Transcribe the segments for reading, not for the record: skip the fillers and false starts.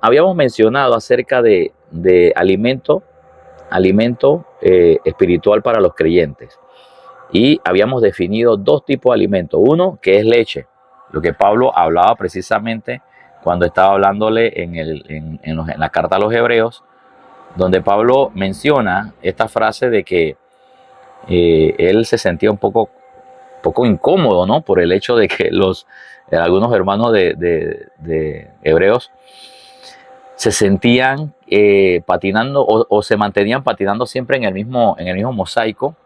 Habíamos mencionado acerca de alimento espiritual para los creyentes. Y habíamos definido dos tipos de alimentos. Uno, que es leche, lo que Pablo hablaba precisamente cuando estaba hablándole en la carta a los Hebreos, donde Pablo menciona esta frase de que él se sentía un poco incómodo, ¿no? Por el hecho de que algunos hermanos de Hebreos se sentían patinando o se mantenían patinando siempre en el mismo mosaico,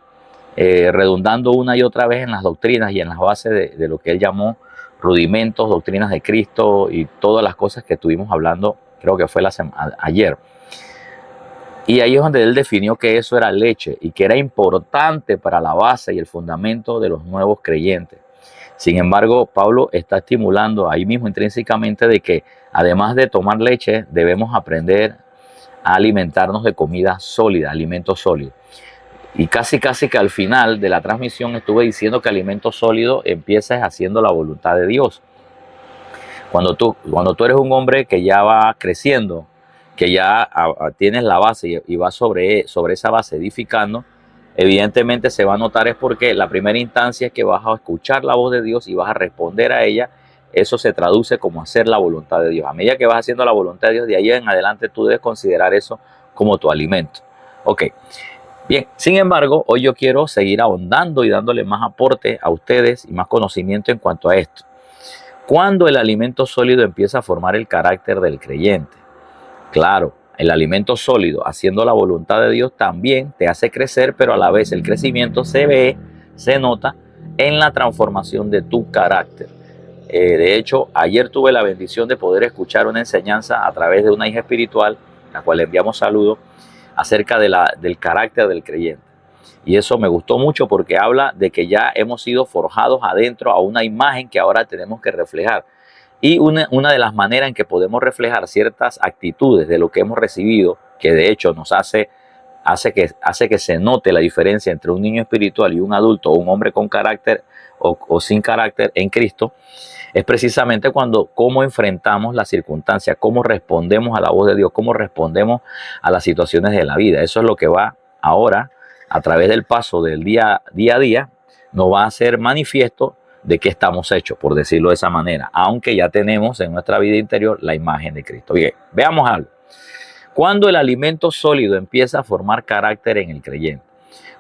redundando una y otra vez en las doctrinas y en las bases de lo que él llamó rudimentos, doctrinas de Cristo y todas las cosas que estuvimos hablando, creo que fue ayer. Y ahí es donde él definió que eso era leche y que era importante para la base y el fundamento de los nuevos creyentes. Sin embargo, Pablo está estimulando ahí mismo intrínsecamente de que además de tomar leche, debemos aprender a alimentarnos de comida sólida, alimentos sólidos. Y casi que al final de la transmisión estuve diciendo que alimento sólido empiezas haciendo la voluntad de Dios. Cuando tú eres un hombre que ya va creciendo, que ya tienes la base y vas sobre esa base edificando, evidentemente se va a notar es porque la primera instancia es que vas a escuchar la voz de Dios y vas a responder a ella. Eso se traduce como hacer la voluntad de Dios. A medida que vas haciendo la voluntad de Dios, de ahí en adelante tú debes considerar eso como tu alimento. Ok. Bien, sin embargo, hoy yo quiero seguir ahondando y dándole más aporte a ustedes y más conocimiento en cuanto a esto. ¿Cuándo el alimento sólido empieza a formar el carácter del creyente? Claro, el alimento sólido, haciendo la voluntad de Dios, también te hace crecer, pero a la vez el crecimiento se nota en la transformación de tu carácter. De hecho, ayer tuve la bendición de poder escuchar una enseñanza a través de una hija espiritual, a la cual le enviamos saludos, acerca del carácter del creyente. Y eso me gustó mucho porque habla de que ya hemos sido forjados adentro a una imagen que ahora tenemos que reflejar. Y una de las maneras en que podemos reflejar ciertas actitudes de lo que hemos recibido, que de hecho nos hace que se note la diferencia entre un niño espiritual y un adulto, o un hombre con carácter o sin carácter en Cristo, es precisamente cómo enfrentamos las circunstancias, cómo respondemos a la voz de Dios, cómo respondemos a las situaciones de la vida. Eso es lo que va ahora, a través del paso del día a día, nos va a hacer manifiesto de qué estamos hechos, por decirlo de esa manera, aunque ya tenemos en nuestra vida interior la imagen de Cristo. Bien, veamos algo. Cuando el alimento sólido empieza a formar carácter en el creyente,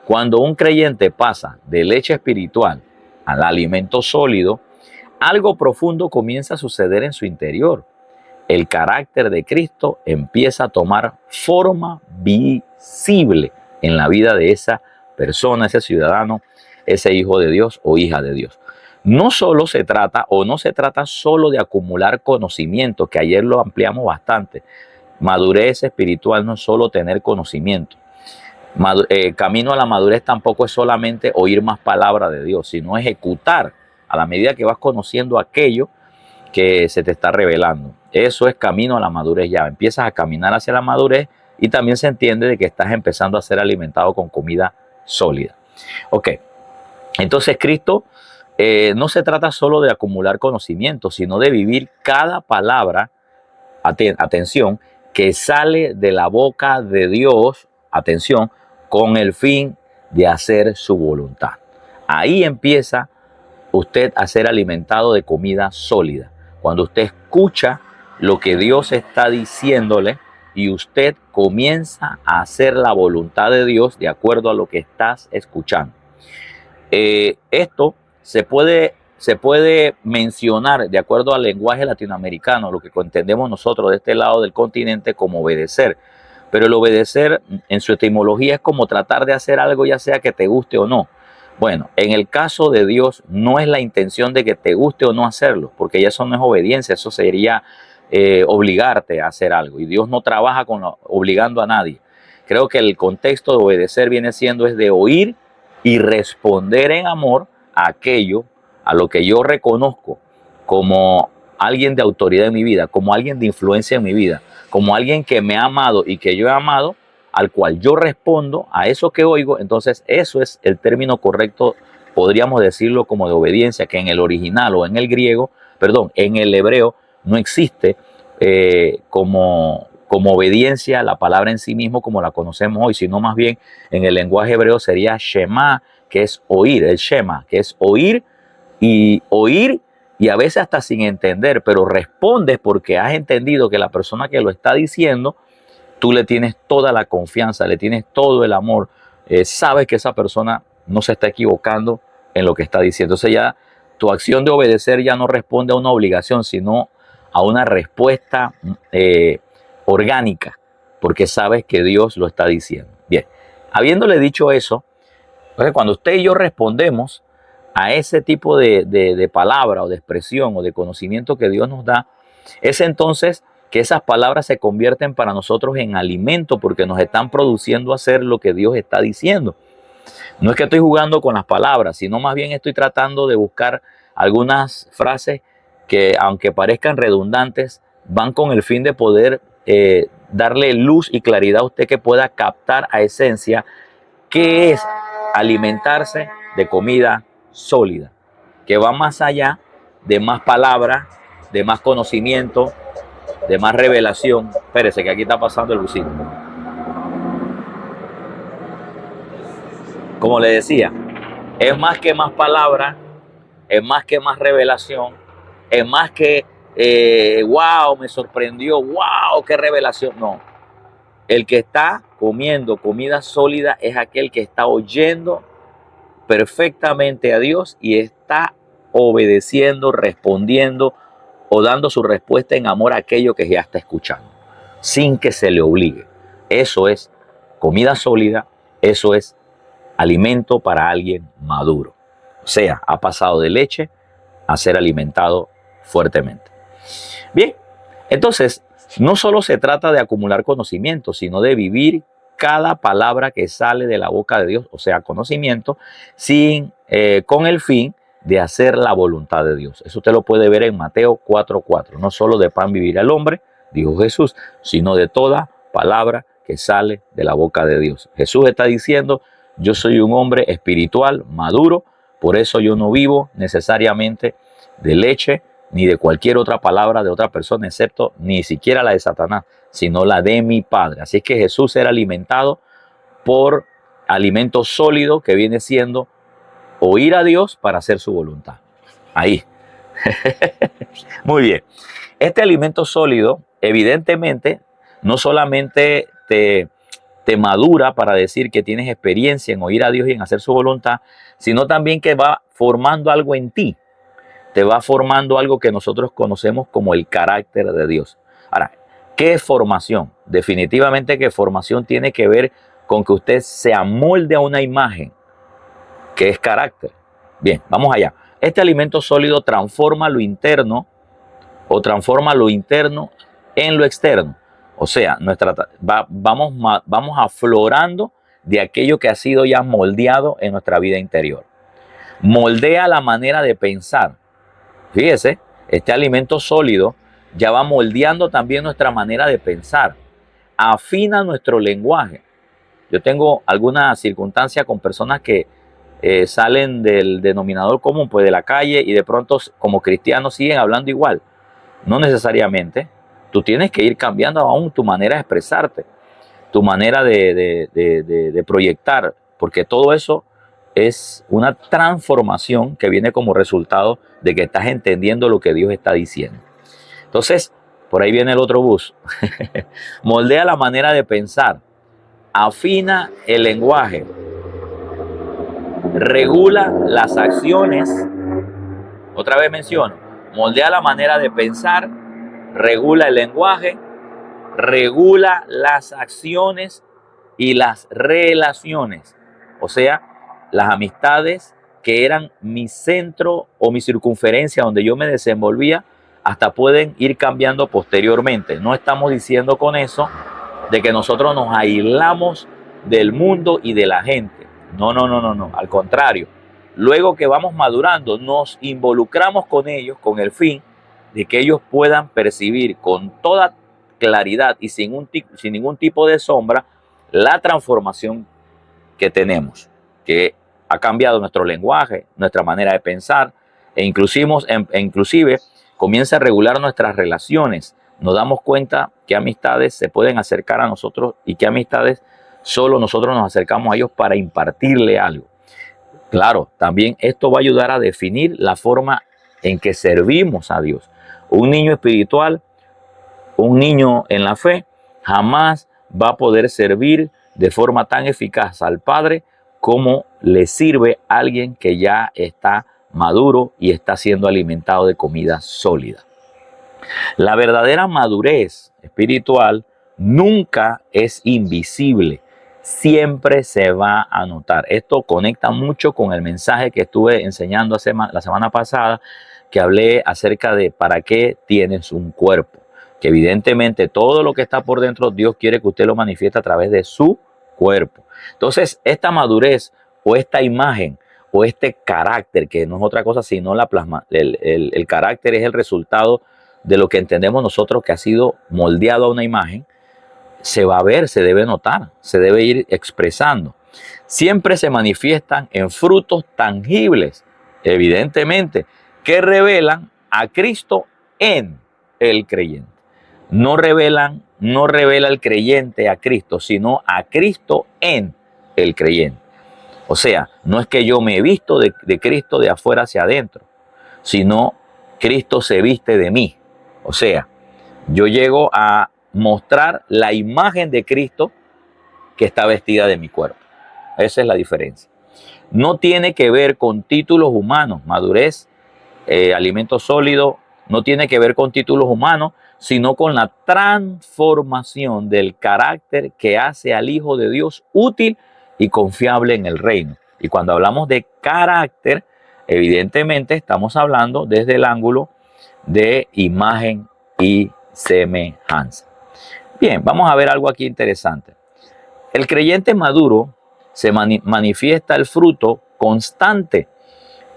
cuando un creyente pasa de leche espiritual al alimento sólido, algo profundo comienza a suceder en su interior. El carácter de Cristo empieza a tomar forma visible en la vida de esa persona, ese ciudadano, ese hijo de Dios o hija de Dios. No se trata solo de acumular conocimiento, que ayer lo ampliamos bastante. Madurez espiritual no es solo tener conocimiento. Camino a la madurez tampoco es solamente oír más palabra de Dios, sino ejecutar a la medida que vas conociendo aquello que se te está revelando. Eso es camino a la madurez ya. Empiezas a caminar hacia la madurez y también se entiende de que estás empezando a ser alimentado con comida sólida. Ok, entonces Cristo no se trata solo de acumular conocimiento, sino de vivir cada palabra, atención, que sale de la boca de Dios, atención, con el fin de hacer su voluntad. Ahí empieza usted a ser alimentado de comida sólida. Cuando usted escucha lo que Dios está diciéndole y usted comienza a hacer la voluntad de Dios de acuerdo a lo que estás escuchando. Esto se puede mencionar de acuerdo al lenguaje latinoamericano, lo que entendemos nosotros de este lado del continente como obedecer. Pero el obedecer en su etimología es como tratar de hacer algo, ya sea que te guste o no. Bueno, en el caso de Dios no es la intención de que te guste o no hacerlo, porque ya eso no es obediencia, eso sería obligarte a hacer algo. Y Dios no trabaja obligando a nadie. Creo que el contexto de obedecer viene siendo es de oír y responder en amor a aquello, a lo que yo reconozco como alguien de autoridad en mi vida, como alguien de influencia en mi vida, como alguien que me ha amado y que yo he amado, al cual yo respondo a eso que oigo. Entonces eso es el término correcto, podríamos decirlo como de obediencia, que en el original o en el griego, en el hebreo no existe como obediencia a la palabra en sí mismo como la conocemos hoy, sino más bien en el lenguaje hebreo sería Shema, que es oír, el Shema, que es oír y a veces hasta sin entender, pero respondes porque has entendido que la persona que lo está diciendo, tú le tienes toda la confianza, le tienes todo el amor, sabes que esa persona no se está equivocando en lo que está diciendo. Entonces ya tu acción de obedecer ya no responde a una obligación, sino a una respuesta orgánica, porque sabes que Dios lo está diciendo. Bien, habiéndole dicho eso, entonces cuando usted y yo respondemos a ese tipo de palabra o de expresión o de conocimiento que Dios nos da, es entonces que esas palabras se convierten para nosotros en alimento porque nos están produciendo hacer lo que Dios está diciendo. No es que estoy jugando con las palabras, sino más bien estoy tratando de buscar algunas frases que, aunque parezcan redundantes, van con el fin de poder darle luz y claridad a usted que pueda captar a esencia qué es alimentarse de comida sólida, que va más allá de más palabras, de más conocimiento, de más revelación. Espérese que aquí está pasando el busito. Como le decía, es más que más palabras, es más que más revelación, es más que wow, me sorprendió, wow, qué revelación. No, el que está comiendo comida sólida es aquel que está oyendo perfectamente a Dios y está obedeciendo, respondiendo o dando su respuesta en amor a aquello que ya está escuchando, sin que se le obligue. Eso es comida sólida, eso es alimento para alguien maduro. O sea, ha pasado de leche a ser alimentado fuertemente. Bien, entonces, no solo se trata de acumular conocimiento, sino de vivir cada palabra que sale de la boca de Dios, o sea, conocimiento, con el fin de hacer la voluntad de Dios. Eso usted lo puede ver en Mateo 4:4. No solo de pan vivirá el hombre, dijo Jesús, sino de toda palabra que sale de la boca de Dios. Jesús está diciendo, yo soy un hombre espiritual, maduro, por eso yo no vivo necesariamente de leche ni de cualquier otra palabra de otra persona, excepto ni siquiera la de Satanás, sino la de mi Padre. Así que Jesús era alimentado por alimento sólido que viene siendo oír a Dios para hacer su voluntad. Ahí. Muy bien. Este alimento sólido, evidentemente, no solamente te madura para decir que tienes experiencia en oír a Dios y en hacer su voluntad, sino también que va formando algo en ti. Te va formando algo que nosotros conocemos como el carácter de Dios. Ahora, ¿qué es formación? Definitivamente que formación tiene que ver con que usted se amolde a una imagen, que es carácter. Bien, vamos allá. Este alimento sólido transforma lo interno o transforma lo interno en lo externo. O sea, vamos aflorando de aquello que ha sido ya moldeado en nuestra vida interior. Moldea la manera de pensar. Fíjese, este alimento sólido ya va moldeando también nuestra manera de pensar. Afina nuestro lenguaje. Yo tengo alguna circunstancia con personas que salen del denominador común, pues de la calle, y de pronto como cristianos siguen hablando igual. No necesariamente. Tú tienes que ir cambiando aún tu manera de expresarte, tu manera de proyectar, porque todo eso es una transformación que viene como resultado de que estás entendiendo lo que Dios está diciendo. Entonces, por ahí viene el otro bus. Moldea la manera de pensar, afina el lenguaje, regula las acciones. Otra vez menciono, moldea la manera de pensar, regula el lenguaje, regula las acciones y las relaciones. O sea, las amistades que eran mi centro o mi circunferencia donde yo me desenvolvía, hasta pueden ir cambiando posteriormente. No estamos diciendo con eso de que nosotros nos aislamos del mundo y de la gente. No. Al contrario, luego que vamos madurando, nos involucramos con ellos con el fin de que ellos puedan percibir con toda claridad y sin ningún tipo de sombra la transformación que tenemos, que ha cambiado nuestro lenguaje, nuestra manera de pensar, e inclusive comienza a regular nuestras relaciones, nos damos cuenta qué amistades se pueden acercar a nosotros y qué amistades solo nosotros nos acercamos a ellos para impartirle algo. Claro, también esto va a ayudar a definir la forma en que servimos a Dios. Un niño espiritual, un niño en la fe, jamás va a poder servir de forma tan eficaz al Padre como le sirve a alguien que ya está maduro y está siendo alimentado de comida sólida. La verdadera madurez espiritual nunca es invisible, siempre se va a notar. Esto conecta mucho con el mensaje que estuve enseñando la semana pasada, que hablé acerca de para qué tienes un cuerpo. Que evidentemente todo lo que está por dentro, Dios quiere que usted lo manifieste a través de su cuerpo. Entonces, esta madurez o esta imagen o este carácter, que no es otra cosa sino la plasma, el carácter es el resultado de lo que entendemos nosotros que ha sido moldeado a una imagen, se va a ver, se debe notar, se debe ir expresando. Siempre se manifiestan en frutos tangibles, evidentemente, que revelan a Cristo en el creyente. No revela el creyente a Cristo, sino a Cristo en el creyente. O sea, no es que yo me he visto de Cristo de afuera hacia adentro, sino Cristo se viste de mí. O sea, yo llego a mostrar la imagen de Cristo que está vestida de mi cuerpo. Esa es la diferencia. No tiene que ver con títulos humanos, madurez, alimento sólido, no tiene que ver con títulos humanos, sino con la transformación del carácter que hace al Hijo de Dios útil y confiable en el reino. Y cuando hablamos de carácter, evidentemente estamos hablando desde el ángulo de imagen y semejanza. Bien, vamos a ver algo aquí interesante. El creyente maduro se manifiesta el fruto constante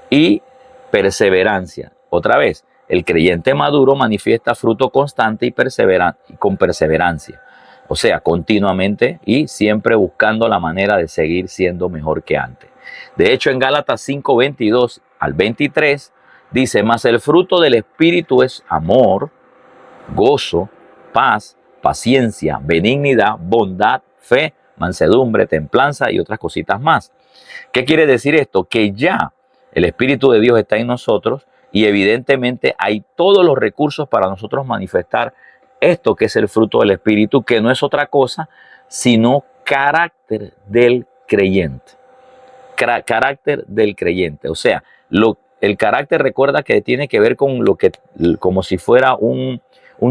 y perseverancia. Otra vez, el creyente maduro manifiesta fruto constante y con perseverancia. O sea, continuamente y siempre buscando la manera de seguir siendo mejor que antes. De hecho, en Gálatas 5:22 al 23 dice, mas el fruto del Espíritu es amor, gozo, paz, paciencia, benignidad, bondad, fe, mansedumbre, templanza y otras cositas más. ¿Qué quiere decir esto? Que ya el Espíritu de Dios está en nosotros y evidentemente hay todos los recursos para nosotros manifestar esto que es el fruto del Espíritu, que no es otra cosa sino carácter del creyente. Carácter del creyente. O sea, el carácter, recuerda que tiene que ver con lo que, como si fuera un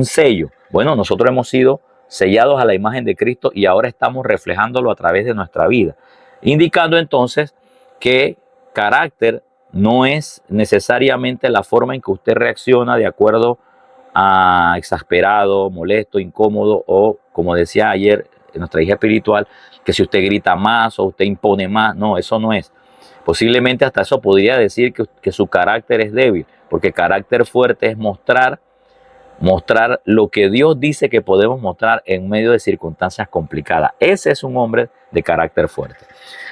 sello. Bueno, nosotros hemos sido sellados a la imagen de Cristo y ahora estamos reflejándolo a través de nuestra vida, indicando entonces que carácter no es necesariamente la forma en que usted reacciona de acuerdo a exasperado, molesto, incómodo o, como decía ayer nuestra hija espiritual, que si usted grita más o usted impone más. No, eso no es. Posiblemente hasta eso podría decir que su carácter es débil, porque carácter fuerte es mostrar lo que Dios dice que podemos mostrar en medio de circunstancias complicadas. Ese es un hombre de carácter fuerte.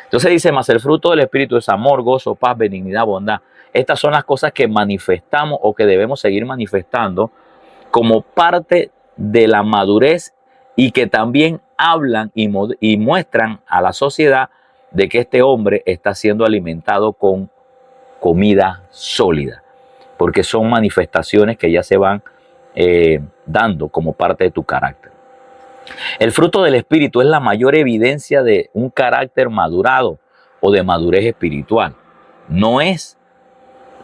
Entonces dice, mas el fruto del Espíritu es amor, gozo, paz, benignidad, bondad. Estas son las cosas que manifestamos o que debemos seguir manifestando como parte de la madurez y que también hablan y muestran a la sociedad de que este hombre está siendo alimentado con comida sólida, porque son manifestaciones que ya se van dando como parte de tu carácter. El fruto del Espíritu es la mayor evidencia de un carácter madurado o de madurez espiritual. No es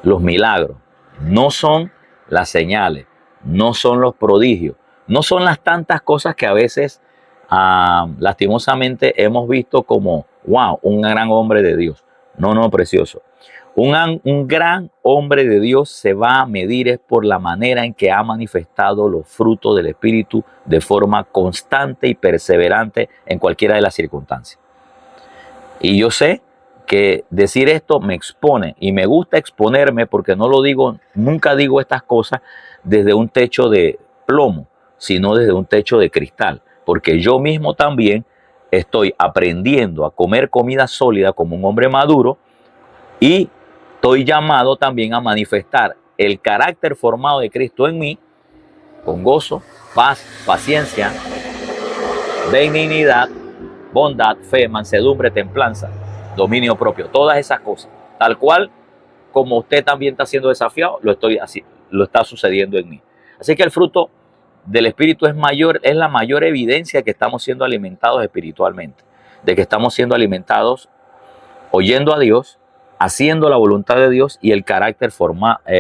los milagros, no son las señales, no son los prodigios, no son las tantas cosas que a veces lastimosamente hemos visto como, wow, un gran hombre de Dios. No, precioso. Un gran hombre de Dios se va a medir es por la manera en que ha manifestado los frutos del Espíritu de forma constante y perseverante en cualquiera de las circunstancias. Y yo sé que decir esto me expone y me gusta exponerme porque nunca digo estas cosas desde un techo de plomo, sino desde un techo de cristal, porque yo mismo también estoy aprendiendo a comer comida sólida como un hombre maduro y estoy llamado también a manifestar el carácter formado de Cristo en mí con gozo, paz, paciencia, benignidad, bondad, fe, mansedumbre, templanza, dominio propio. Todas esas cosas. Tal cual como usted también está siendo desafiado, lo está sucediendo en mí. Así que el fruto del Espíritu es la mayor evidencia de que estamos siendo alimentados espiritualmente, de que estamos siendo alimentados oyendo a Dios, haciendo la voluntad de Dios y el carácter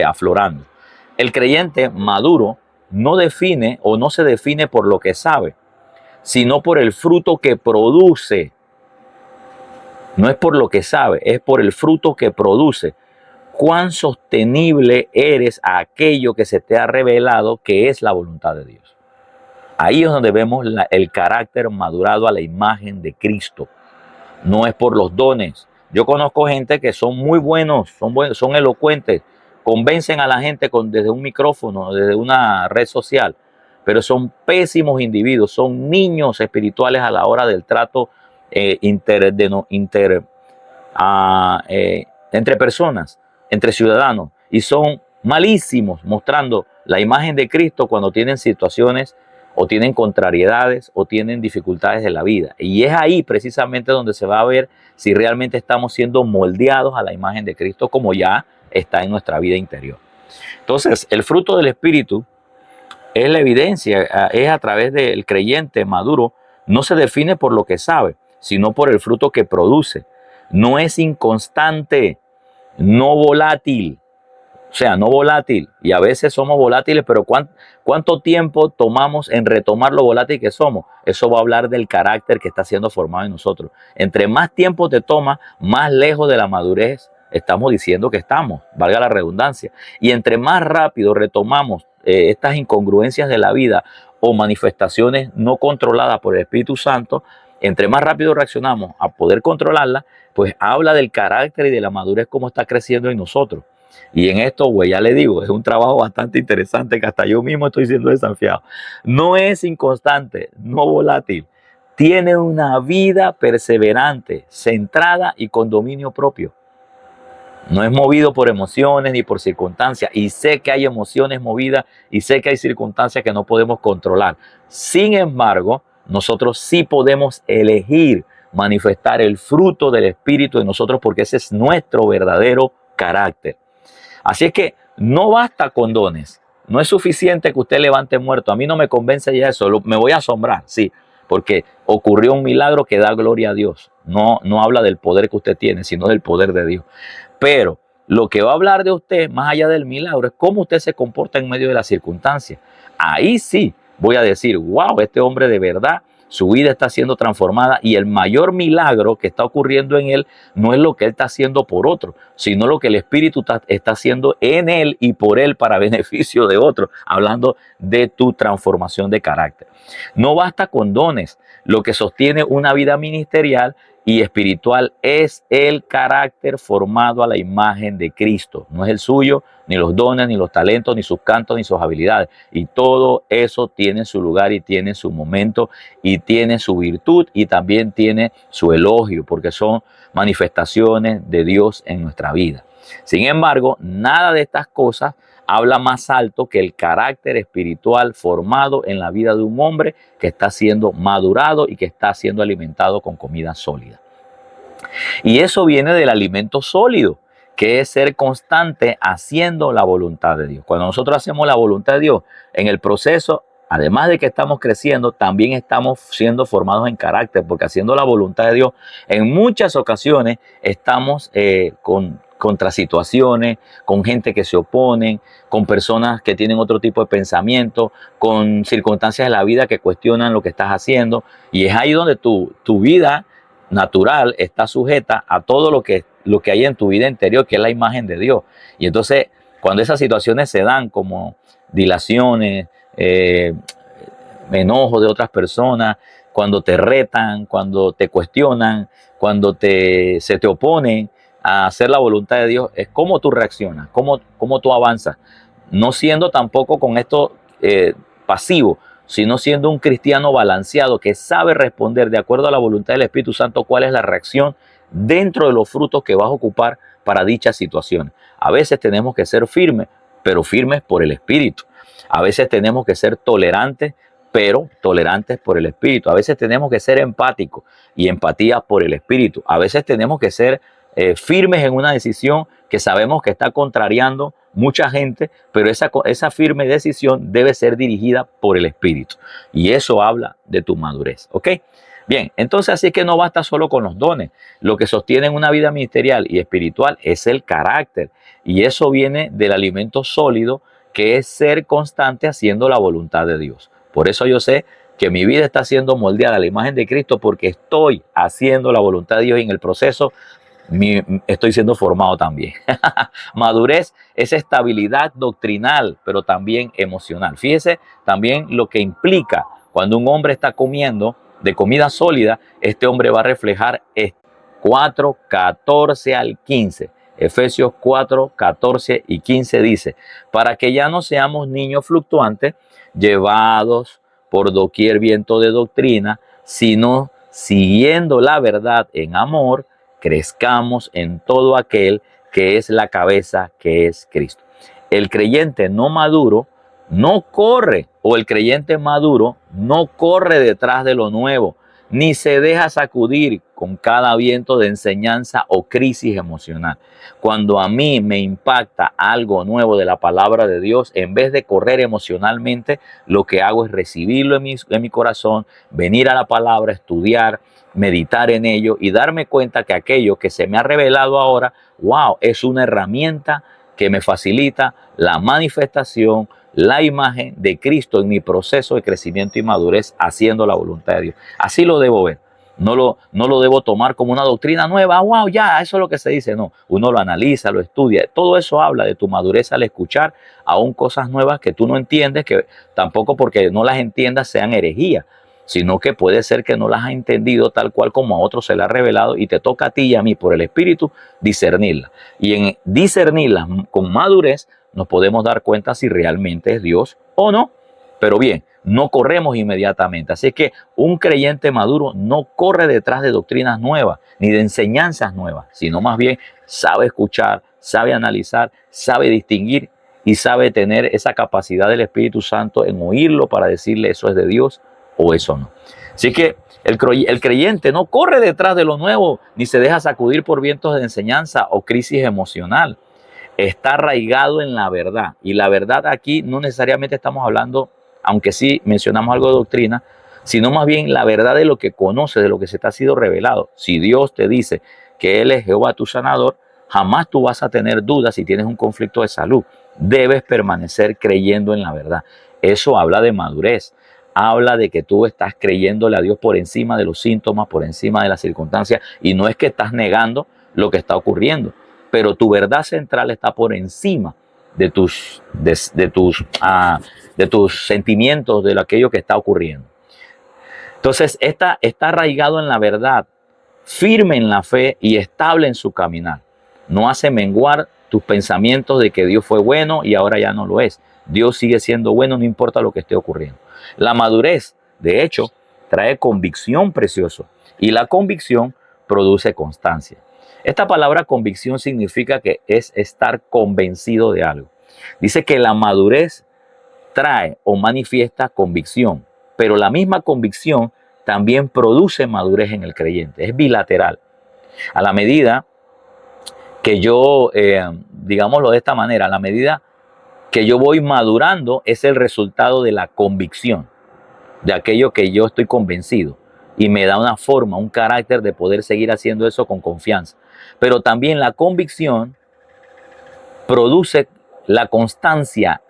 aflorando. El creyente maduro no define o no se define por lo que sabe, sino por el fruto que produce. No es por lo que sabe, es por el fruto que produce. Cuán sostenible eres a aquello que se te ha revelado que es la voluntad de Dios. Ahí es donde vemos el carácter madurado a la imagen de Cristo. No es por los dones. Yo conozco gente que son muy buenos, son elocuentes, convencen a la gente desde un micrófono, desde una red social, pero son pésimos individuos, son niños espirituales a la hora del trato entre personas, entre ciudadanos, y son malísimos mostrando la imagen de Cristo cuando tienen situaciones o tienen contrariedades o tienen dificultades de la vida. Y es ahí precisamente donde se va a ver si realmente estamos siendo moldeados a la imagen de Cristo como ya está en nuestra vida interior. Entonces, el fruto del Espíritu es la evidencia, es a través del creyente maduro, no se define por lo que sabe, sino por el fruto que produce. No es inconstante, no volátil. O sea, no volátil. Y a veces somos volátiles, pero ¿cuánto tiempo tomamos en retomar lo volátil que somos? Eso va a hablar del carácter que está siendo formado en nosotros. Entre más tiempo te toma, más lejos de la madurez estamos diciendo que estamos, valga la redundancia. Y entre más rápido retomamos estas incongruencias de la vida o manifestaciones no controladas por el Espíritu Santo, entre más rápido reaccionamos a poder controlarlas, pues habla del carácter y de la madurez como está creciendo en nosotros. Y en esto, pues ya le digo, es un trabajo bastante interesante que hasta yo mismo estoy siendo desafiado. No es inconstante, no volátil. Tiene una vida perseverante, centrada y con dominio propio. No es movido por emociones ni por circunstancias. Y sé que hay emociones movidas y sé que hay circunstancias que no podemos controlar. Sin embargo, nosotros sí podemos elegir manifestar el fruto del Espíritu en nosotros porque ese es nuestro verdadero carácter. Así es que no basta con dones. No es suficiente que usted levante muerto. A mí no me convence ya eso. Me voy a asombrar, sí, porque ocurrió un milagro que da gloria a Dios. No habla del poder que usted tiene, sino del poder de Dios. Pero lo que va a hablar de usted, más allá del milagro, es cómo usted se comporta en medio de las circunstancias. Ahí sí voy a decir, wow, este hombre de verdad, su vida está siendo transformada y el mayor milagro que está ocurriendo en él no es lo que él está haciendo por otro, sino lo que el Espíritu está haciendo en él y por él para beneficio de otros, hablando de tu transformación de carácter. No basta con dones, lo que sostiene una vida ministerial y espiritual es el carácter formado a la imagen de Cristo. No es el suyo, ni los dones, ni los talentos, ni sus cantos, ni sus habilidades. Y todo eso tiene su lugar y tiene su momento y tiene su virtud y también tiene su elogio, porque son manifestaciones de Dios en nuestra vida. Sin embargo, nada de estas cosas habla más alto que el carácter espiritual formado en la vida de un hombre que está siendo madurado y que está siendo alimentado con comida sólida. Y eso viene del alimento sólido, que es ser constante haciendo la voluntad de Dios. Cuando nosotros hacemos la voluntad de Dios, en el proceso, además de que estamos creciendo, también estamos siendo formados en carácter, porque haciendo la voluntad de Dios, en muchas ocasiones estamos contra situaciones, con gente que se oponen, con personas que tienen otro tipo de pensamiento, con circunstancias de la vida que cuestionan lo que estás haciendo. Y es ahí donde tu vida natural está sujeta a todo lo que hay en tu vida interior, que es la imagen de Dios. Y entonces, cuando esas situaciones se dan como dilaciones, enojo de otras personas, cuando te retan, cuando te cuestionan, cuando se te oponen a hacer la voluntad de Dios, es cómo tú reaccionas, cómo tú avanzas, no siendo tampoco con esto pasivo, sino siendo un cristiano balanceado que sabe responder de acuerdo a la voluntad del Espíritu Santo cuál es la reacción dentro de los frutos que vas a ocupar para dichas situaciones. A veces tenemos que ser firmes, pero firmes por el Espíritu. A veces tenemos que ser tolerantes, pero tolerantes por el Espíritu. A veces tenemos que ser empáticos y empatía por el Espíritu. A veces tenemos que ser firmes en una decisión que sabemos que está contrariando mucha gente, pero esa firme decisión debe ser dirigida por el Espíritu. Y eso habla de tu madurez, ¿ok? Bien, entonces así es que no basta solo con los dones. Lo que sostiene una vida ministerial y espiritual es el carácter. Y eso viene del alimento sólido, que es ser constante haciendo la voluntad de Dios. Por eso yo sé que mi vida está siendo moldeada a la imagen de Cristo, porque estoy haciendo la voluntad de Dios y en el proceso estoy siendo formado también. Madurez es estabilidad doctrinal, pero también emocional. Fíjese también lo que implica cuando un hombre está comiendo de comida sólida. Este hombre va a reflejar 4, 14 al 15. Efesios 4, 14 y 15 dice: para que ya no seamos niños fluctuantes, llevados por doquier viento de doctrina, sino siguiendo la verdad en amor, crezcamos en todo aquel que es la cabeza, que es Cristo. El creyente no maduro no corre, o el creyente maduro no corre detrás de lo nuevo, ni se deja sacudir con cada viento de enseñanza o crisis emocional. Cuando a mí me impacta algo nuevo de la palabra de Dios, en vez de correr emocionalmente, lo que hago es recibirlo en mi corazón, venir a la palabra, estudiar, meditar en ello y darme cuenta que aquello que se me ha revelado ahora, wow, es una herramienta que me facilita la manifestación, la imagen de Cristo en mi proceso de crecimiento y madurez, haciendo la voluntad de Dios. Así lo debo ver. No lo debo tomar como una doctrina nueva. Wow, ya, eso es lo que se dice. No, uno lo analiza, lo estudia. Todo eso habla de tu madurez al escuchar aún cosas nuevas que tú no entiendes, que tampoco porque no las entiendas sean herejías, sino que puede ser que no las has entendido tal cual como a otros se las ha revelado, y te toca a ti y a mí por el Espíritu discernirlas. Y en discernirlas con madurez nos podemos dar cuenta si realmente es Dios o no. Pero bien, no corremos inmediatamente. Así que un creyente maduro no corre detrás de doctrinas nuevas ni de enseñanzas nuevas, sino más bien sabe escuchar, sabe analizar, sabe distinguir y sabe tener esa capacidad del Espíritu Santo en oírlo para decirle eso es de Dios o eso no. Así que el creyente no corre detrás de lo nuevo ni se deja sacudir por vientos de enseñanza o crisis emocional. Está arraigado en la verdad. Y la verdad aquí no necesariamente estamos hablando, aunque sí mencionamos algo de doctrina, sino más bien la verdad de lo que conoces, de lo que se te ha sido revelado. Si Dios te dice que Él es Jehová tu sanador, jamás tú vas a tener dudas si tienes un conflicto de salud. Debes permanecer creyendo en la verdad. Eso habla de madurez. Habla de que tú estás creyéndole a Dios por encima de los síntomas, por encima de las circunstancias, y no es que estás negando lo que está ocurriendo, pero tu verdad central está por encima de tus sentimientos, de aquello que está ocurriendo. Entonces, está arraigado en la verdad, firme en la fe y estable en su caminar. No hace menguar tus pensamientos de que Dios fue bueno y ahora ya no lo es. Dios sigue siendo bueno, no importa lo que esté ocurriendo. La madurez, de hecho, trae convicción, precioso, y la convicción produce constancia. Esta palabra convicción significa que es estar convencido de algo. Dice que la madurez trae o manifiesta convicción, pero la misma convicción también produce madurez en el creyente. Es bilateral. A la medida que yo, digámoslo de esta manera, a la medida que yo voy madurando, es el resultado de la convicción, de aquello que yo estoy convencido, y me da una forma, un carácter de poder seguir haciendo eso con confianza. Pero también la convicción produce la constancia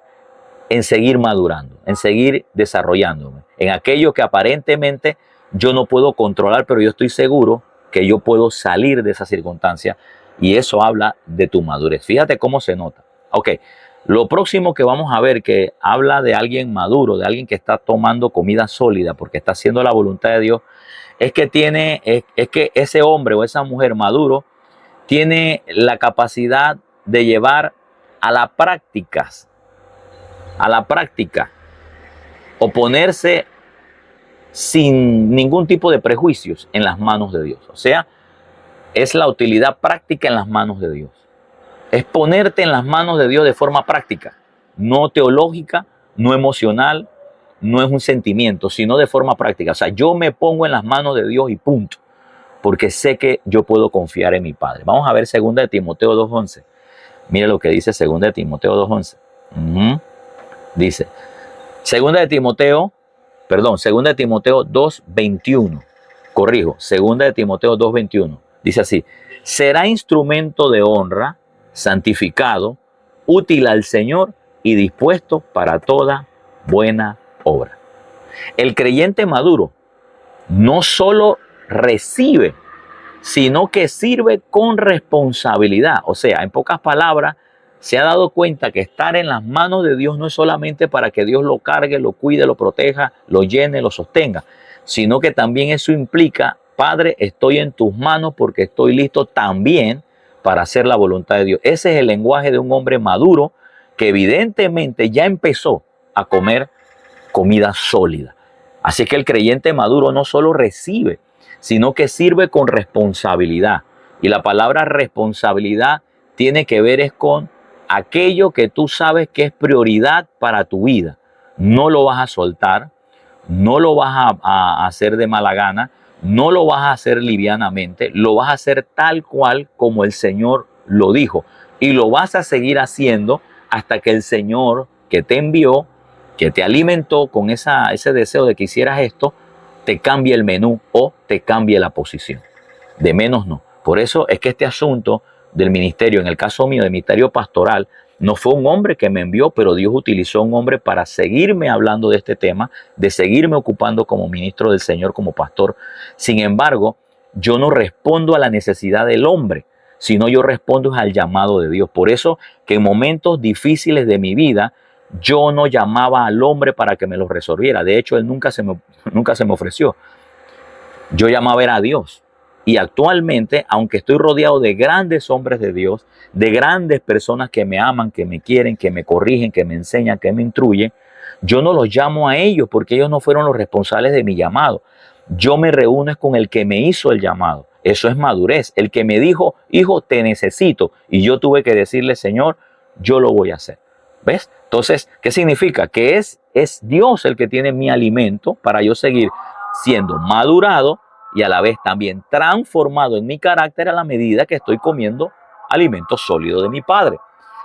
en seguir madurando, en seguir desarrollándome, en aquello que aparentemente yo no puedo controlar, pero yo estoy seguro que yo puedo salir de esa circunstancia, y eso habla de tu madurez. Fíjate cómo se nota. Ok, lo próximo que vamos a ver, que habla de alguien maduro, de alguien que está tomando comida sólida porque está haciendo la voluntad de Dios, es que ese hombre o esa mujer maduro tiene la capacidad de llevar a la práctica, o ponerse sin ningún tipo de prejuicios en las manos de Dios. O sea, es la utilidad práctica en las manos de Dios. Es ponerte en las manos de Dios de forma práctica, no teológica no emocional, no es un sentimiento, sino de forma práctica. O sea, yo me pongo en las manos de Dios y punto, porque sé que yo puedo confiar en mi Padre. Vamos a ver 2 de Timoteo 2:11. Mire lo que dice 2 de Timoteo 2:11. Dice, 2 de Timoteo, perdón, 2 de Timoteo 2:21. Corrijo, 2 de Timoteo 2:21. Dice así, será instrumento de honra, santificado, útil al Señor y dispuesto para toda buena obra. El creyente maduro no solo recibe, sino que sirve con responsabilidad. O sea, en pocas palabras, se ha dado cuenta que estar en las manos de Dios no es solamente para que Dios lo cargue, lo cuide, lo proteja, lo llene, lo sostenga, sino que también eso implica, Padre, estoy en tus manos porque estoy listo también para hacer la voluntad de Dios. Ese es el lenguaje de un hombre maduro que evidentemente ya empezó a comer comida sólida. Así que el creyente maduro no solo recibe, sino que sirve con responsabilidad. Y la palabra responsabilidad tiene que ver es con aquello que tú sabes que es prioridad para tu vida. No lo vas a soltar, no lo vas a hacer de mala gana, no lo vas a hacer livianamente, lo vas a hacer tal cual como el Señor lo dijo. Y lo vas a seguir haciendo hasta que el Señor que te envió, que te alimentó con ese deseo de que hicieras esto, te cambie el menú o te cambie la posición. De menos no. Por eso es que este asunto del ministerio, en el caso mío, del ministerio pastoral, no fue un hombre que me envió, pero Dios utilizó a un hombre para seguirme hablando de este tema, de seguirme ocupando como ministro del Señor, como pastor. Sin embargo, yo no respondo a la necesidad del hombre, sino yo respondo al llamado de Dios. Por eso que en momentos difíciles de mi vida, yo no llamaba al hombre para que me lo resolviera. De hecho, él nunca se me ofreció. Yo llamaba a Dios. Y actualmente, aunque estoy rodeado de grandes hombres de Dios, de grandes personas que me aman, que me quieren, que me corrigen, que me enseñan, que me instruyen, yo no los llamo a ellos porque ellos no fueron los responsables de mi llamado. Yo me reúno con el que me hizo el llamado. Eso es madurez. El que me dijo, hijo, te necesito. Y yo tuve que decirle, Señor, yo lo voy a hacer. ¿Ves? Entonces, ¿qué significa? Que es Dios el que tiene mi alimento para yo seguir siendo madurado y a la vez también transformado en mi carácter a la medida que estoy comiendo alimento sólido de mi Padre.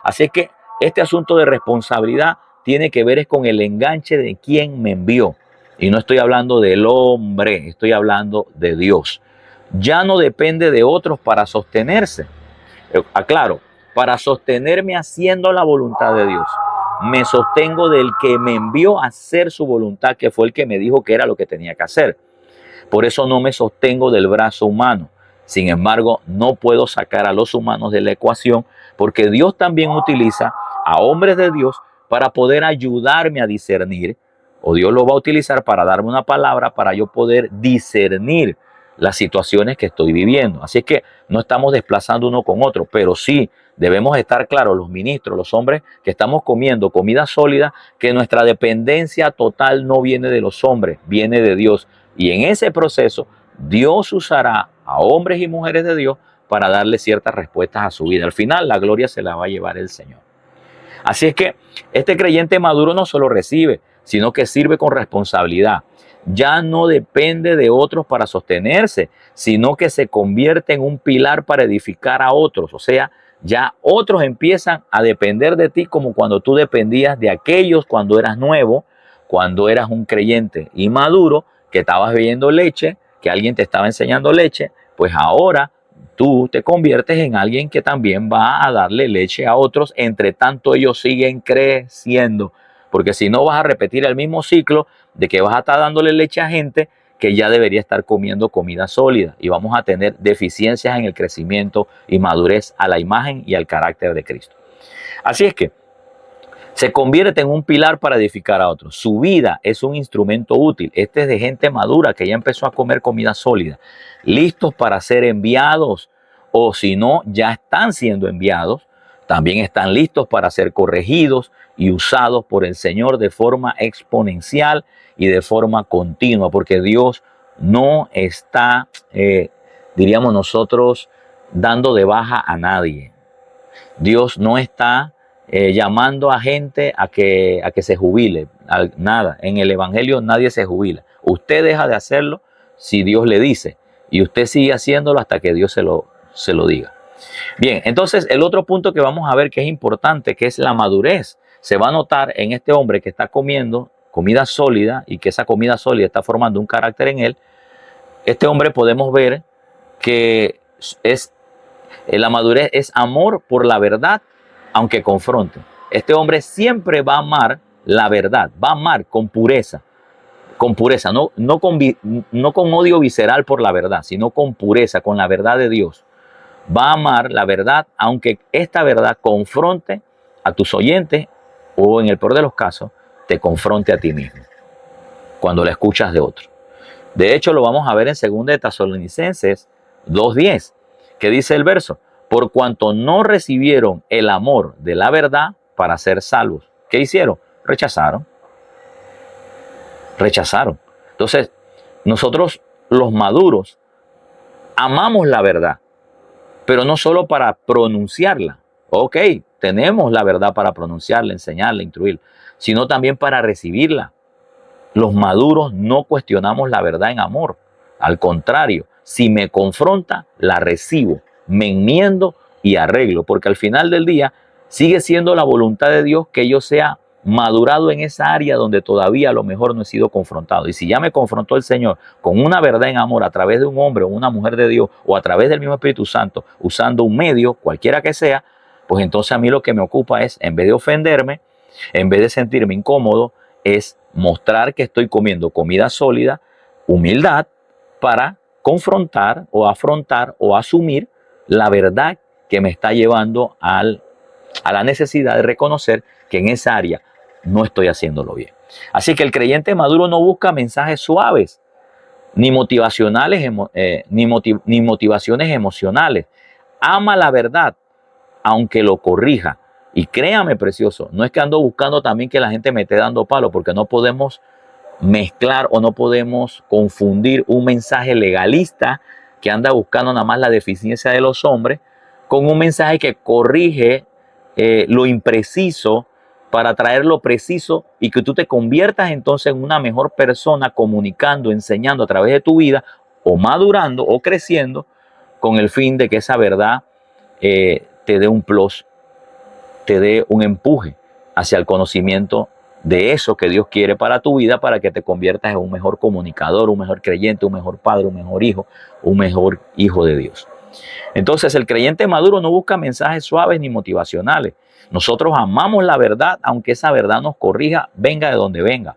Así es que este asunto de responsabilidad tiene que ver es con el enganche de quien me envió. Y no estoy hablando del hombre, estoy hablando de Dios. Ya no depende de otros para sostenerse. Aclaro, para sostenerme haciendo la voluntad de Dios. Me sostengo del que me envió a hacer su voluntad, que fue el que me dijo que era lo que tenía que hacer. Por eso no me sostengo del brazo humano. Sin embargo, no puedo sacar a los humanos de la ecuación porque Dios también utiliza a hombres de Dios para poder ayudarme a discernir, o Dios lo va a utilizar para darme una palabra para yo poder discernir las situaciones que estoy viviendo. Así que no estamos desplazando uno con otro, pero sí debemos estar claros, los ministros, los hombres que estamos comiendo comida sólida, que nuestra dependencia total no viene de los hombres, viene de Dios. Y en ese proceso, Dios usará a hombres y mujeres de Dios para darle ciertas respuestas a su vida. Al final, la gloria se la va a llevar el Señor. Así es que este creyente maduro no solo recibe, sino que sirve con responsabilidad. Ya no depende de otros para sostenerse, sino que se convierte en un pilar para edificar a otros. O sea, ya otros empiezan a depender de ti como cuando tú dependías de aquellos cuando eras nuevo, cuando eras un creyente inmaduro, que estabas bebiendo leche, que alguien te estaba enseñando leche, pues ahora tú te conviertes en alguien que también va a darle leche a otros, entre tanto ellos siguen creciendo. Porque si no vas a repetir el mismo ciclo de que vas a estar dándole leche a gente que ya debería estar comiendo comida sólida y vamos a tener deficiencias en el crecimiento y madurez a la imagen y al carácter de Cristo. Así es que se convierte en un pilar para edificar a otros. Su vida es un instrumento útil. Este es de gente madura que ya empezó a comer comida sólida, listos para ser enviados, o si no, ya están siendo enviados. También están listos para ser corregidos y usados por el Señor de forma exponencial y de forma continua, porque Dios no está, diríamos nosotros, dando de baja a nadie. Dios no está llamando a gente a que se jubile. Nada, en el evangelio nadie se jubila. Usted deja de hacerlo si Dios le dice y usted sigue haciéndolo hasta que Dios se lo diga. Bien, entonces el otro punto que vamos a ver que es importante, que es la madurez. Se va a notar en este hombre que está comiendo comida sólida y que esa comida sólida está formando un carácter en él. Este hombre podemos ver que la madurez es amor por la verdad, aunque confronte. Este hombre siempre va a amar la verdad, va a amar con pureza, no con odio visceral por la verdad, sino con pureza, con la verdad de Dios. Va a amar la verdad, aunque esta verdad confronte a tus oyentes o, en el peor de los casos, te confronte a ti mismo cuando la escuchas de otro. De hecho, lo vamos a ver en 2 de Tesalonicenses 2:10, que dice el verso: por cuanto no recibieron el amor de la verdad para ser salvos. ¿Qué hicieron? Rechazaron. Entonces, nosotros los maduros amamos la verdad, pero no solo para pronunciarla. Ok, tenemos la verdad para pronunciarla, enseñarla, instruirla, sino también para recibirla. Los maduros no cuestionamos la verdad en amor. Al contrario, si me confronta, la recibo, me enmiendo y arreglo, porque al final del día sigue siendo la voluntad de Dios que yo sea madurado en esa área donde todavía a lo mejor no he sido confrontado. Y si ya me confrontó el Señor con una verdad en amor a través de un hombre o una mujer de Dios o a través del mismo Espíritu Santo, usando un medio, cualquiera que sea, pues entonces a mí lo que me ocupa es, en vez de ofenderme, en vez de sentirme incómodo, es mostrar que estoy comiendo comida sólida, humildad, para confrontar o afrontar o asumir la verdad que me está llevando a la necesidad de reconocer que en esa área no estoy haciéndolo bien. Así que el creyente maduro no busca mensajes suaves, ni motivacionales, ni motivaciones emocionales. Ama la verdad, aunque lo corrija. Y créame, precioso, no es que ando buscando también que la gente me esté dando palo, porque no podemos mezclar o no podemos confundir un mensaje legalista que anda buscando nada más la deficiencia de los hombres con un mensaje que corrige lo impreciso para traer lo preciso y que tú te conviertas entonces en una mejor persona comunicando, enseñando a través de tu vida o madurando o creciendo con el fin de que esa verdad te dé un plus, te dé un empuje hacia el conocimiento de eso que Dios quiere para tu vida, para que te conviertas en un mejor comunicador, un mejor creyente, un mejor padre, un mejor hijo de Dios. Entonces, el creyente maduro no busca mensajes suaves ni motivacionales. Nosotros amamos la verdad, aunque esa verdad nos corrija, venga de donde venga.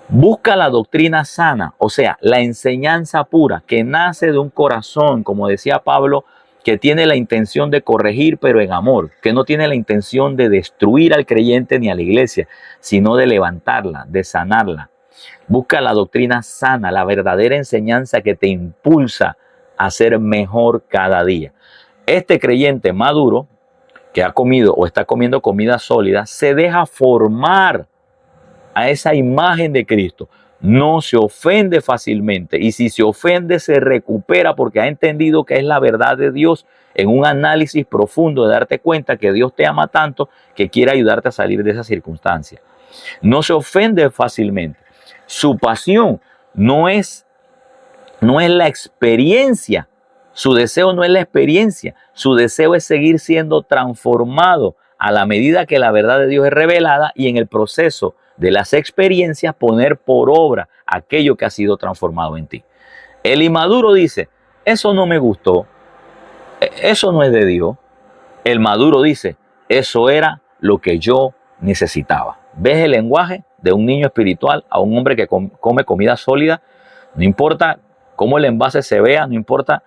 Busca la doctrina sana, o sea, la enseñanza pura que nace de un corazón, como decía Pablo, que tiene la intención de corregir, pero en amor, que no tiene la intención de destruir al creyente ni a la iglesia, sino de levantarla, de sanarla. Busca la doctrina sana, la verdadera enseñanza que te impulsa a ser mejor cada día. Este creyente maduro que ha comido o está comiendo comida sólida se deja formar a esa imagen de Cristo. No se ofende fácilmente, y si se ofende se recupera porque ha entendido que es la verdad de Dios en un análisis profundo de darte cuenta que Dios te ama tanto que quiere ayudarte a salir de esa circunstancia. No se ofende fácilmente. Su pasión no es la experiencia. Su deseo no es la experiencia. Su deseo es seguir siendo transformado a la medida que la verdad de Dios es revelada, y en el proceso de las experiencias poner por obra aquello que ha sido transformado en ti. El inmaduro dice: eso no me gustó, eso no es de Dios. El maduro dice: eso era lo que yo necesitaba. ¿Ves el lenguaje de un niño espiritual a un hombre que come comida sólida? No importa cómo el envase se vea, no importa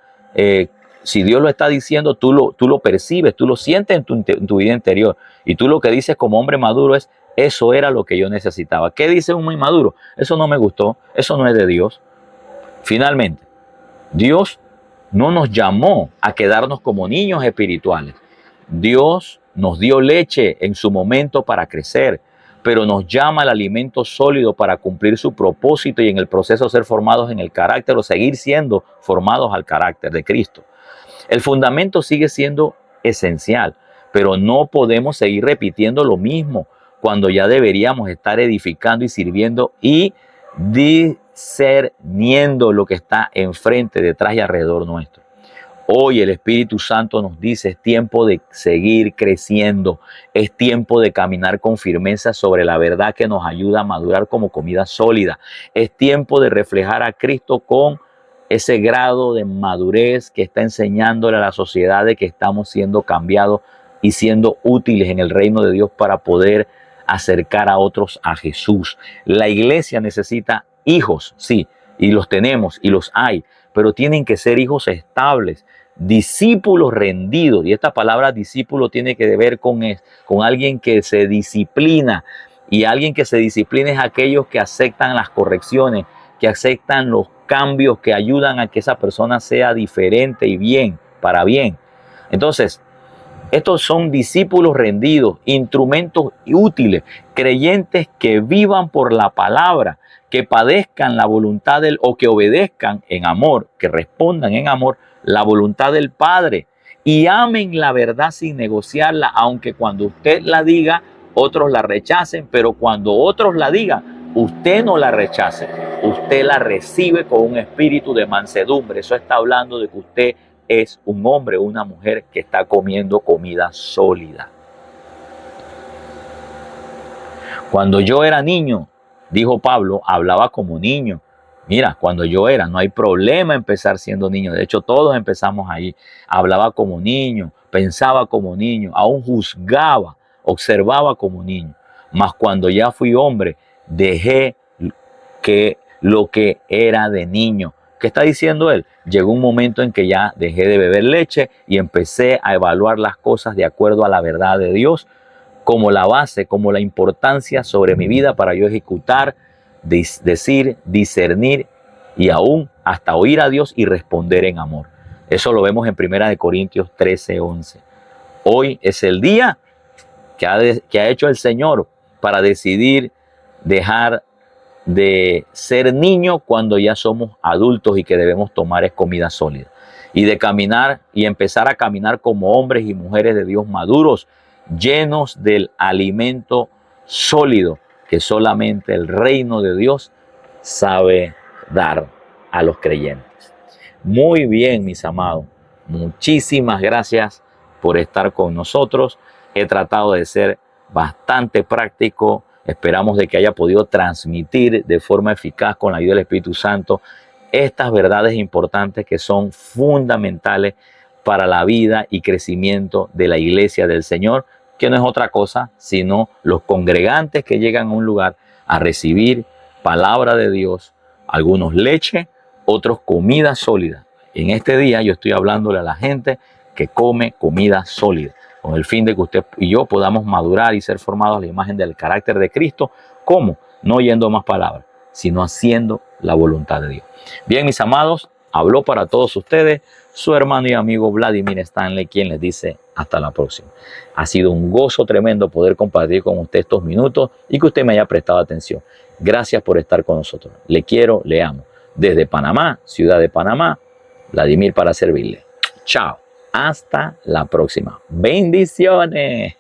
si Dios lo está diciendo, tú lo percibes, tú lo sientes en tu vida interior. Y tú lo que dices como hombre maduro es: eso era lo que yo necesitaba. ¿Qué dice un inmaduro? Eso no me gustó, eso no es de Dios. Finalmente, Dios no nos llamó a quedarnos como niños espirituales. Dios nos dio leche en su momento para crecer, pero nos llama al alimento sólido para cumplir su propósito y en el proceso ser formados en el carácter o seguir siendo formados al carácter de Cristo. El fundamento sigue siendo esencial, pero no podemos seguir repitiendo lo mismo cuando ya deberíamos estar edificando y sirviendo y discerniendo lo que está enfrente, detrás y alrededor nuestro. Hoy el Espíritu Santo nos dice, es tiempo de seguir creciendo, es tiempo de caminar con firmeza sobre la verdad que nos ayuda a madurar como comida sólida, es tiempo de reflejar a Cristo con ese grado de madurez que está enseñándole a la sociedad de que estamos siendo cambiados y siendo útiles en el reino de Dios para poder acercar a otros a Jesús. La iglesia necesita hijos, sí, y los tenemos y los hay, pero tienen que ser hijos estables, discípulos rendidos. Y esta palabra discípulo tiene que ver con alguien que se disciplina. Y alguien que se disciplina es aquellos que aceptan las correcciones, que aceptan los cambios, que ayudan a que esa persona sea diferente y bien, para bien. Entonces, estos son discípulos rendidos, instrumentos útiles, creyentes que vivan por la palabra, que padezcan la voluntad o que obedezcan en amor, que respondan en amor la voluntad del Padre y amen la verdad sin negociarla, aunque cuando usted la diga, otros la rechacen, pero cuando otros la digan, usted no la rechace, usted la recibe con un espíritu de mansedumbre. Eso está hablando de que usted es un hombre o una mujer que está comiendo comida sólida. Cuando yo era niño, dijo Pablo, hablaba como niño. Mira, cuando yo era, no hay problema empezar siendo niño. De hecho, todos empezamos ahí. Hablaba como niño, pensaba como niño, aún juzgaba, observaba como niño. Mas cuando ya fui hombre, dejé lo que era de niño. ¿Qué está diciendo él? Llegó un momento en que ya dejé de beber leche y empecé a evaluar las cosas de acuerdo a la verdad de Dios como la base, como la importancia sobre mi vida para yo ejecutar, decir, discernir y aún hasta oír a Dios y responder en amor. Eso lo vemos en 1 Corintios 13:11. Hoy es el día que ha hecho el Señor para decidir dejar de ser niños cuando ya somos adultos y que debemos tomar comida sólida. Y de caminar y empezar a caminar como hombres y mujeres de Dios maduros, llenos del alimento sólido que solamente el reino de Dios sabe dar a los creyentes. Muy bien, mis amados. Muchísimas gracias por estar con nosotros. He tratado de ser bastante práctico. Esperamos de que haya podido transmitir de forma eficaz con la ayuda del Espíritu Santo estas verdades importantes que son fundamentales para la vida y crecimiento de la iglesia del Señor, que no es otra cosa sino los congregantes que llegan a un lugar a recibir palabra de Dios, algunos leche, otros comida sólida. En este día yo estoy hablándole a la gente que come comida sólida, con el fin de que usted y yo podamos madurar y ser formados a la imagen del carácter de Cristo. ¿Cómo? No oyendo más palabras, sino haciendo la voluntad de Dios. Bien, mis amados, habló para todos ustedes su hermano y amigo Vladimir Stanley, quien les dice hasta la próxima. Ha sido un gozo tremendo poder compartir con usted estos minutos y que usted me haya prestado atención. Gracias por estar con nosotros. Le quiero, le amo. Desde Panamá, ciudad de Panamá, Vladimir para servirle. Chao. Hasta la próxima. Bendiciones.